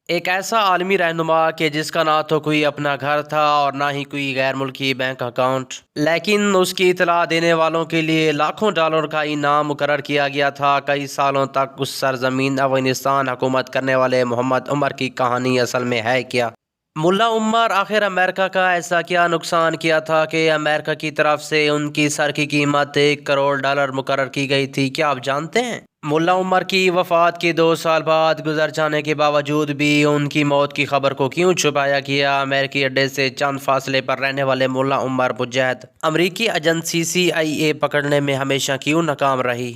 ایک ایسا عالمی رہنما کہ جس کا نہ تو کوئی اپنا گھر تھا اور نہ ہی کوئی غیر ملکی بینک اکاؤنٹ، لیکن اس کی اطلاع دینے والوں کے لیے لاکھوں ڈالر کا انعام مقرر کیا گیا تھا۔ کئی سالوں تک اس سرزمین افغانستان حکومت کرنے والے محمد عمر کی کہانی اصل میں ہے کیا؟ ملا عمر آخر امریکہ کا ایسا کیا نقصان کیا تھا کہ امریکہ کی طرف سے ان کی سر کی قیمت $1 کروڑ مقرر کی گئی تھی؟ کیا آپ جانتے ہیں ملا عمر کی وفات کے 2 سال بعد گزر جانے کے باوجود بھی ان کی موت کی خبر کو کیوں چھپایا گیا؟ امریکی اڈے سے چند فاصلے پر رہنے والے ملا عمر مجاہد امریکی ایجنسی CIA پکڑنے میں ہمیشہ کیوں ناکام رہی؟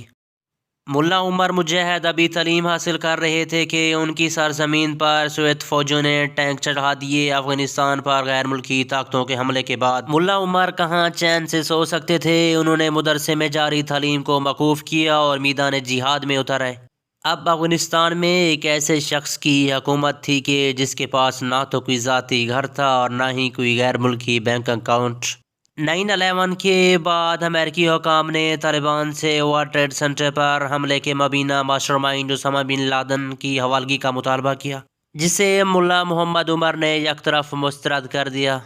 ملا عمر مجاہد ابھی تعلیم حاصل کر رہے تھے کہ ان کی سرزمین پر سوویت فوجوں نے ٹینک چڑھا دیے۔ افغانستان پر غیر ملکی طاقتوں کے حملے کے بعد ملا عمر کہاں چین سے سو سکتے تھے؟ انہوں نے مدرسے میں جاری تعلیم کو موقوف کیا اور میدان جہاد میں اتر آئے۔ اب افغانستان میں ایک ایسے شخص کی حکومت تھی کہ جس کے پاس نہ تو کوئی ذاتی گھر تھا اور نہ ہی کوئی غیر ملکی بینک اکاؤنٹ۔ 9/11 کے بعد امریکی حکام نے طالبان سے ورلڈ ٹریڈ سینٹر پر حملے کے مبینہ master mind Osama bin Laden کی حوالگی کا مطالبہ کیا، جسے ملا محمد عمر نے یک طرف مسترد کر دیا۔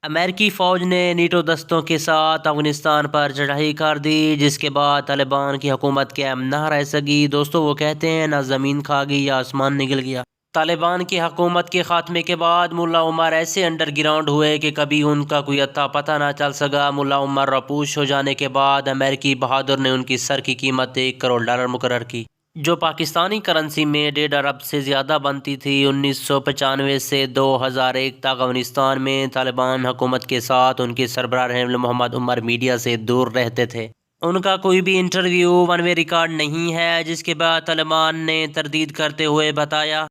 امریکی فوج نے نیٹو دستوں کے ساتھ افغانستان پر چڑھائی کر دی، جس کے بعد طالبان کی حکومت قائم نہ رہ سکی۔ دوستو، وہ کہتے ہیں نہ زمین کھا گئی یا آسمان نگل گیا۔ طالبان کی حکومت کے خاتمے کے بعد ملا عمر ایسے انڈر گراؤنڈ ہوئے کہ کبھی ان کا کوئی اتا پتہ نہ چل سکا۔ ملا عمر روپوش ہو جانے کے بعد امریکی بہادر نے ان کی سر کی قیمت $1 کروڑ مقرر کی، جو پاکستانی کرنسی میں 1.5 ارب سے زیادہ بنتی تھی۔ 1995 سے 2001 تک افغانستان میں طالبان حکومت کے ساتھ ان کے سربراہ محمد عمر میڈیا سے دور رہتے تھے۔ ان کا کوئی بھی انٹرویو ون وے ریکارڈ نہیں ہے، جس کے بعد طالبان نے تردید کرتے ہوئے بتایا